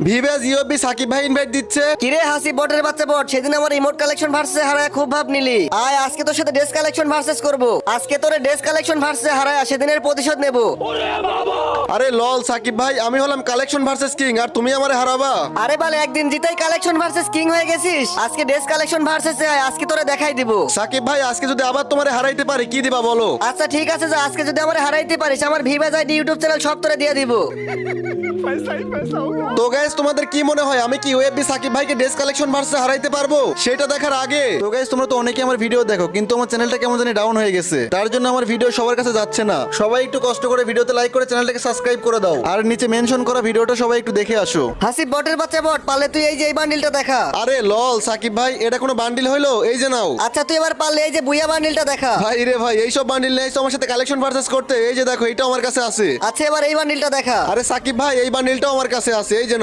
ভিভেজ ইউএফবি সাকিব ভাই ইনভাইট দিচ্ছে। কিরে হাসি বটের বাচ্চা বট, সেদিন আমার ইমোট কালেকশন ভার্সেসে হারায় খুব ভাব নিলি। আয় আজকে তোর সাথে ড্রেস কালেকশন ভার্সেস করব। আজকে তোরে ড্রেস কালেকশন ভার্সেসে হারায় সেদিনের প্রতিশোধ নেব। আরে লল সাকিব ভাই, আমি হলাম কালেকশন ভার্সেস কিং আর তুমি আমারে হারাবা। আরে বাল, একদিন জিতাই কালেকশন ভার্সেস কিং হয়ে গেছিস। আজকে ড্রেস কালেকশন ভার্সেসে আয়, আজকে তোরে দেখাই দিব। সাকিব ভাই আজকে যদি আবার তোমারে হারাইতে পারি কি দিবা বলো? আচ্ছা ঠিক আছে, যা আজকে যদি আমার হারাইতে পারিস আমার ভিভেজ আইডি ইউটিউব চ্যানেল সব তোরে দিয়ে দিব। তো গাইস তোমাদের কি মনে হয় আমি কি ইউএফবি সাকিব ভাইকে ড্রেস কালেকশন ভার্সে হারাইতে পারবো? সেটা দেখার আগে তো গাইস তোমরা তো অনেকে আমার ভিডিও দেখো, কিন্তু আমার চ্যানেলটা কেমন জানি ডাউন হয়ে গেছে। তার জন্য আমার ভিডিও সবার কাছে যাচ্ছে না। সবাই একটু কষ্ট করে ভিডিওতে লাইক করে চ্যানেলটাকে সাবস্ক্রাইব করে দাও, আর নিচে মেনশন করা ভিডিওটা সবাই একটু দেখে আসো। হাসি বটের বাচ্চা বট, পারলে তুই এই যে এই বান্ডিলটা দেখা। আরে লল সাকিব ভাই, এটা কোনো বান্ডিল হইলো? এই যে নাও। আচ্ছা তুই এবার পারলে এই যে বুইয়া বান্ডিলটা দেখা। ভাই রে ভাই, এইসব বান্ডিল নেই আমার সাথে কালেকশন ভার্সেস করতে। এই যে দেখো, এটা আমার কাছে আছে। আচ্ছা এবার এই বান্ডিলটা দেখা। আরে সাকিব ভাই, এই বান্ডিলটাও আমার কাছে আছে। এই যে